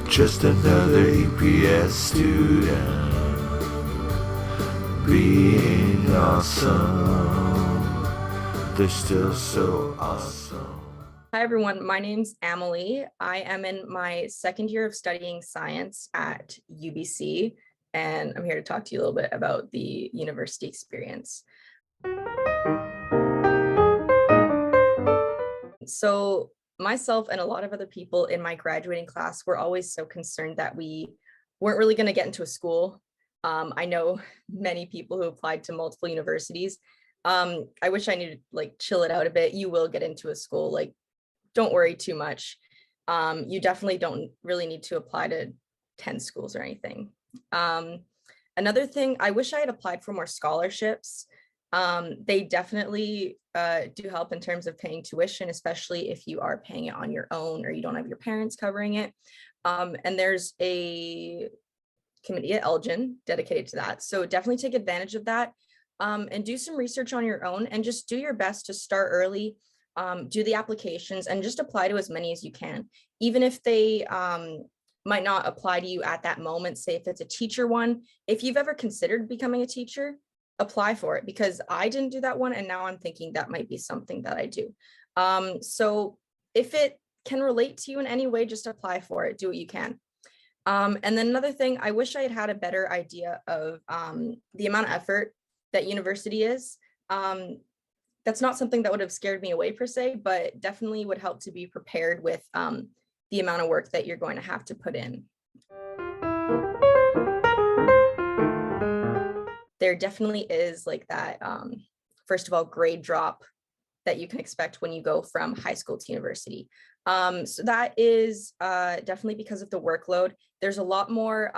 Just another EPS student being awesome. They're still so awesome. Hi, everyone. My name's Amelie. I am in my second year of studying science at UBC, and I'm here to talk to you a little bit about the university experience. So myself and a lot of other people in my graduating class were always so concerned that we weren't really going to get into a school. I know many people who applied to multiple universities. I wish I knew to chill it out a bit. You will get into a school. Don't worry too much. You definitely don't really need to apply to 10 schools or anything. Another thing, I wish I had applied for more scholarships. They definitely do help in terms of paying tuition, especially if you are paying it on your own or you don't have your parents covering it. And there's a committee at Elgin dedicated to that. So definitely take advantage of that and do some research on your own and just do your best to start early. Do the applications and just apply to as many as you can, even if they might not apply to you at that moment. Say if it's a teacher one, if you've ever considered becoming a teacher, apply for it, because I didn't do that one and now I'm thinking that might be something that I do. So if it can relate to you in any way, just apply for it, do what you can. And then another thing, I wish I had had a better idea of the amount of effort that university is. That's not something that would have scared me away per se, but definitely would help to be prepared with the amount of work that you're going to have to put in. There definitely is that, first of all, grade drop that you can expect when you go from high school to university. So that is definitely because of the workload. There's a lot more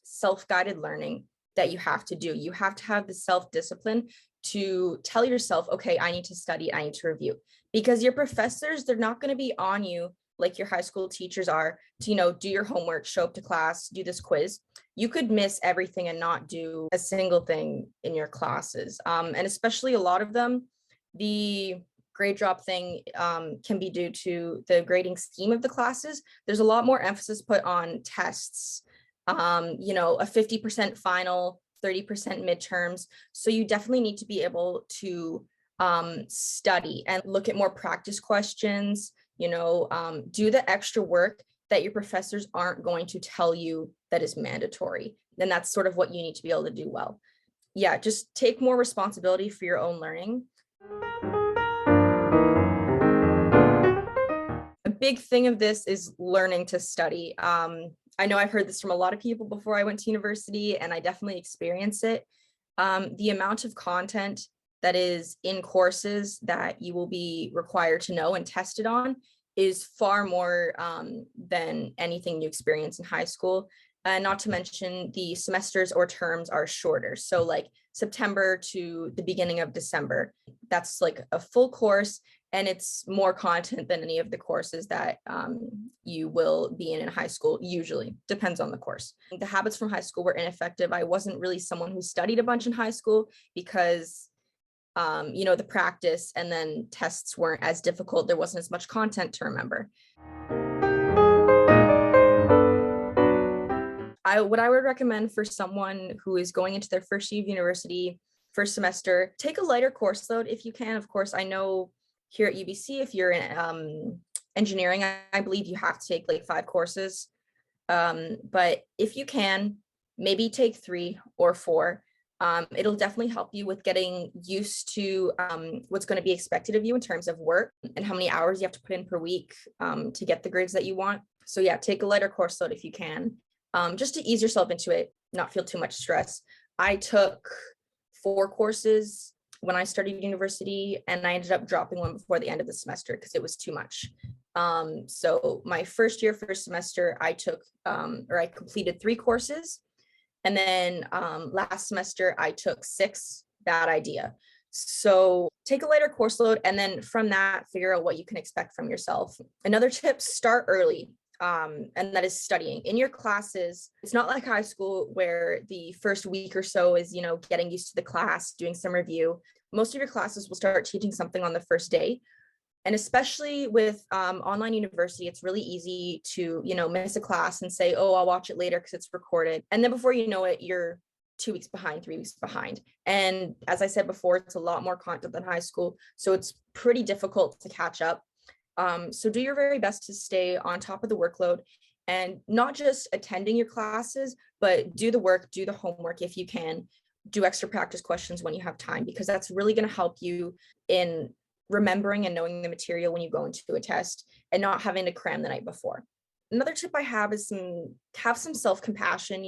self-guided learning that you have to do. You have to have the self-discipline to tell yourself, okay, I need to study, I need to review, because your professors, they're not going to be on you like your high school teachers are to, do your homework, show up to class, do this quiz. You could miss everything and not do a single thing in your classes. And especially a lot of them, the grade drop thing can be due to the grading scheme of the classes. There's a lot more emphasis put on tests, a 50% final, 30% midterms. So you definitely need to be able to study and look at more practice questions, do the extra work that your professors aren't going to tell you that is mandatory. And that's sort of what you need to be able to do well. Yeah, just take more responsibility for your own learning. A big thing of this is learning to study. I know I've heard this from a lot of people before I went to university, and I definitely experienced it. The amount of content that is in courses that you will be required to know and tested on is far more than anything you experience in high school. And not to mention the semesters or terms are shorter. So September to the beginning of December, that's a full course, and it's more content than any of the courses that you will be in high school. Usually depends on the course. The habits from high school were ineffective. I wasn't really someone who studied a bunch in high school because the practice and then tests weren't as difficult. There wasn't as much content to remember. What I would recommend for someone who is going into their first year of university, first semester, take a lighter course load if you can. Of course, I know here at UBC, if you're in engineering, I believe you have to take 5 courses. But if you can, maybe take 3 or 4. It'll definitely help you with getting used to what's going to be expected of you in terms of work and how many hours you have to put in per week to get the grades that you want. So yeah, take a lighter course load if you can, just to ease yourself into it, not feel too much stress. I took 4 courses when I started university, and I ended up dropping one before the end of the semester because it was too much. So my first semester, I took I completed 3 courses. And then last semester, I took 6. Bad idea. So take a lighter course load, and then from that, figure out what you can expect from yourself. Another tip, start early. And that is studying in your classes. It's not like high school where the first week or so is, getting used to the class, doing some review. Most of your classes will start teaching something on the first day. And especially with online university, it's really easy to, miss a class and say, oh, I'll watch it later because it's recorded. And then before you know it, you're 2 weeks behind, 3 weeks behind. And as I said before, it's a lot more content than high school. So it's pretty difficult to catch up. So do your very best to stay on top of the workload and not just attending your classes, but do the work, do the homework if you can, do extra practice questions when you have time, because that's really going to help you in remembering and knowing the material when you go into a test and not having to cram the night before. Another tip I have is have some self-compassion,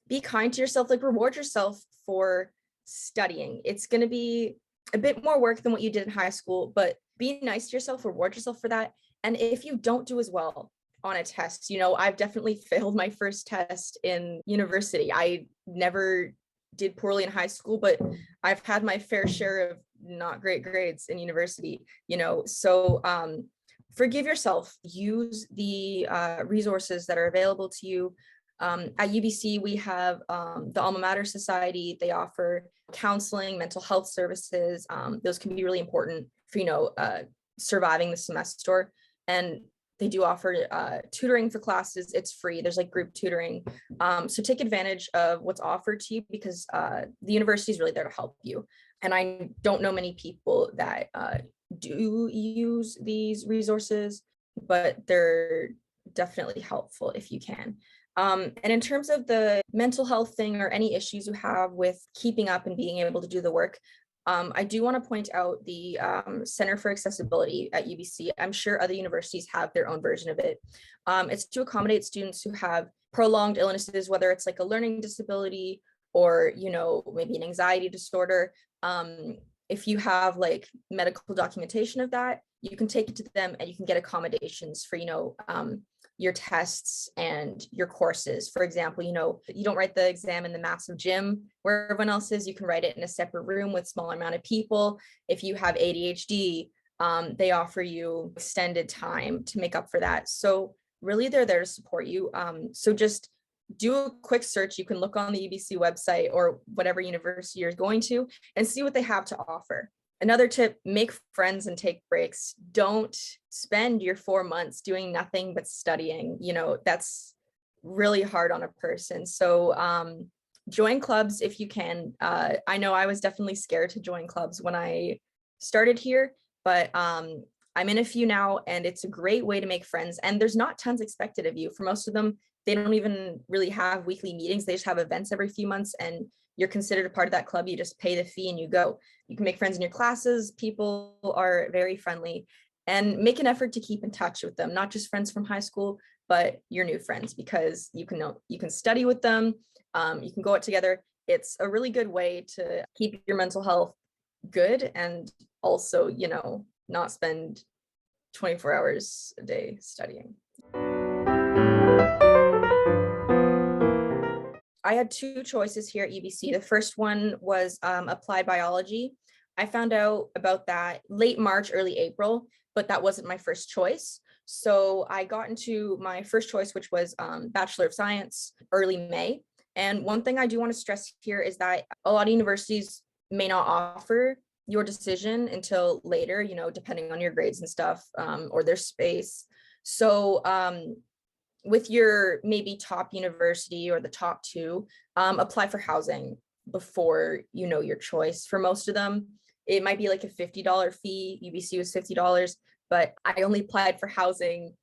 be kind to yourself, like reward yourself for studying. It's going to be a bit more work than what you did in high school, but be nice to yourself, reward yourself for that. And if you don't do as well on a test, I've definitely failed my first test in university. I never did poorly in high school, but I've had my fair share of not great grades in university, so forgive yourself, use the resources that are available to you. At UBC, we have the Alma Mater Society. They offer counseling, mental health services. Those can be really important for, surviving the semester. And they do offer tutoring for classes. It's free. There's like group tutoring. So take advantage of what's offered to you, because the university is really there to help you. And I don't know many people that do use these resources, but they're definitely helpful if you can. And in terms of the mental health thing or any issues you have with keeping up and being able to do the work, I do want to point out the Center for Accessibility at UBC. I'm sure other universities have their own version of it. It's to accommodate students who have prolonged illnesses, whether it's like a learning disability or, maybe an anxiety disorder. If you have like medical documentation of that, you can take it to them and you can get accommodations for, your tests and your courses. For example, you don't write the exam in the massive gym where everyone else is. You can write it in a separate room with smaller amount of people. If you have ADHD, they offer you extended time to make up for that. So really, they're there to support you. So just do a quick search. You can look on the UBC website or whatever university you're going to and see what they have to offer. Another tip, make friends and take breaks. Don't spend your 4 months doing nothing but studying. That's really hard on a person. So join clubs if you can. I know I was definitely scared to join clubs when I started here, but I'm in a few now, and it's a great way to make friends. And there's not tons expected of you. For most of them, they don't even really have weekly meetings. They just have events every few months, and you're considered a part of that club. You just pay the fee and you go. You can make friends in your classes. People are very friendly, and make an effort to keep in touch with them, not just friends from high school, but your new friends, because you can study with them. You can go out together. It's a really good way to keep your mental health good, and also, not spend 24 hours a day studying. I had 2 choices here at UBC. The first one was applied biology. I found out about that late March, early April, but that wasn't my first choice. So I got into my first choice, which was Bachelor of Science, early May. And one thing I do want to stress here is that a lot of universities may not offer your decision until later, depending on your grades and stuff, or their space. So with your maybe top university or the top 2, apply for housing before your choice. For most of them, it might be like a $50 fee. UBC was $50, but I only applied for housing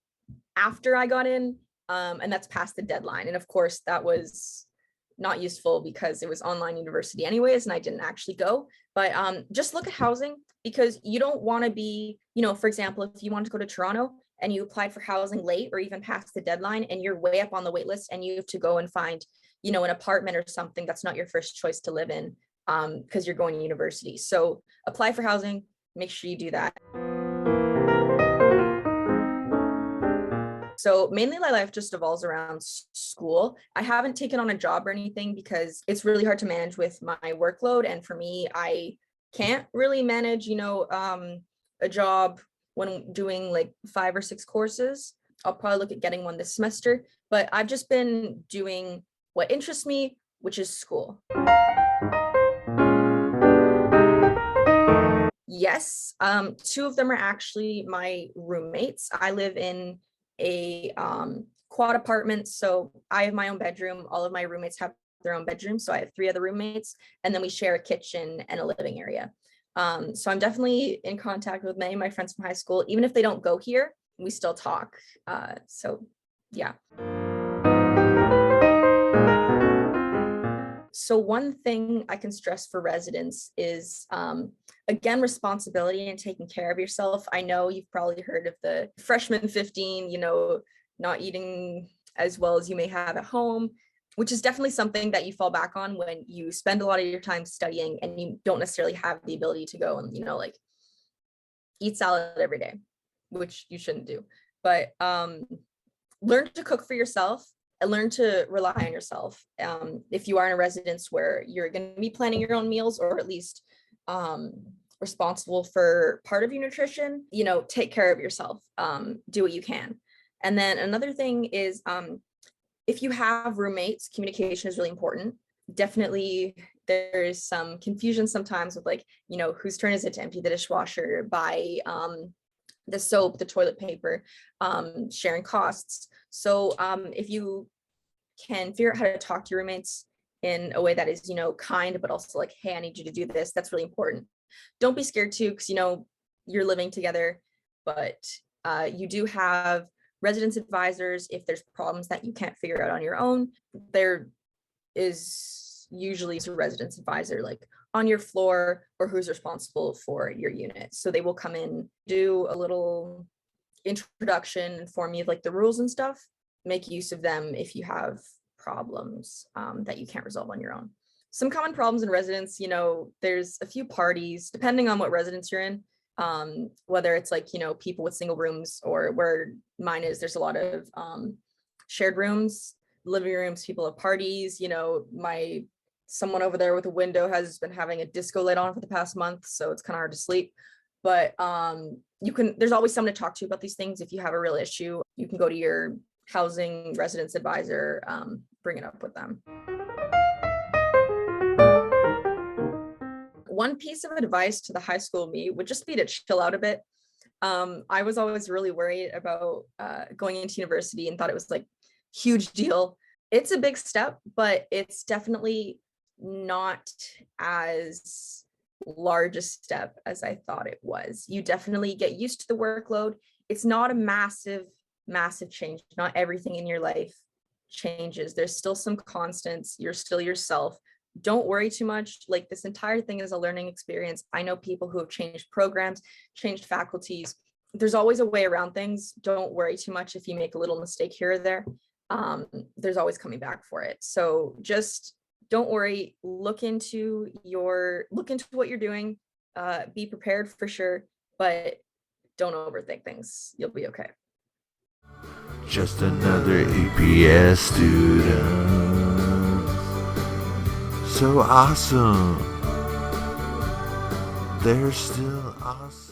after I got in, and that's past the deadline. And of course, that was not useful because it was online university anyways, and I didn't actually go. But just look at housing, because you don't want to be, for example, if you wanted to go to Toronto and you applied for housing late or even past the deadline and you're way up on the wait list and you have to go and find, an apartment or something that's not your first choice to live in, because you're going to university. So apply for housing, make sure you do that. So mainly my life just evolves around school. I haven't taken on a job or anything because it's really hard to manage with my workload. And for me, I can't really manage, a job when doing like 5 or 6 courses. I'll probably look at getting one this semester, but I've just been doing what interests me, which is school. Yes, two of them are actually my roommates. I live in a quad apartment, so I have my own bedroom. All of my roommates have their own bedroom, so I have three other roommates, and then we share a kitchen and a living area. So I'm definitely in contact with many of my friends from high school. Even if they don't go here, we still talk. So yeah. So one thing I can stress for residents is, again, responsibility and taking care of yourself. I know you've probably heard of the freshman 15, not eating as well as you may have at home, which is definitely something that you fall back on when you spend a lot of your time studying and you don't necessarily have the ability to go and, like eat salad every day, which you shouldn't do. But learn to cook for yourself and learn to rely on yourself. If you are in a residence where you're going to be planning your own meals, or at least responsible for part of your nutrition, take care of yourself. Do what you can. And then another thing is, if you have roommates, communication is really important. Definitely there's some confusion sometimes with whose turn is it to empty the dishwasher, buy the soap, the toilet paper, sharing costs. So if you can figure out how to talk to your roommates in a way that is, kind, but also like, hey, I need you to do this. That's really important. Don't be scared too, because, you're living together, but you do have residence advisors. If there's problems that you can't figure out on your own, there is usually a residence advisor like on your floor, or who's responsible for your unit. So they will come in, do a little introduction, inform you of like the rules and stuff, make use of them if you have problems that you can't resolve on your own. Some common problems in residence, there's a few parties, depending on what residence you're in, whether it's like, people with single rooms, or where mine is, there's a lot of shared rooms, living rooms, people have parties, someone over there with a window has been having a disco light on for the past month, so it's kind of hard to sleep. But there's always someone to talk to about these things. If you have a real issue, you can go to your housing residence advisor, bring it up with them. One piece of advice to the high school me would just be to chill out a bit. I was always really worried about going into university and thought it was like huge deal. It's a big step, but it's definitely not as large a step as I thought it was. You definitely get used to the workload. It's not a massive change. Not everything in your life changes. There's still some constants. You're still yourself. Don't worry too much. Like, this entire thing is a learning experience. I know people who have changed programs, changed faculties. There's always a way around things. Don't worry too much if you make a little mistake here or there. There's always coming back for it. So just don't worry. Look into what you're doing. Be prepared for sure, but don't overthink things. You'll be okay. Just another EPS student. So awesome. They're still awesome.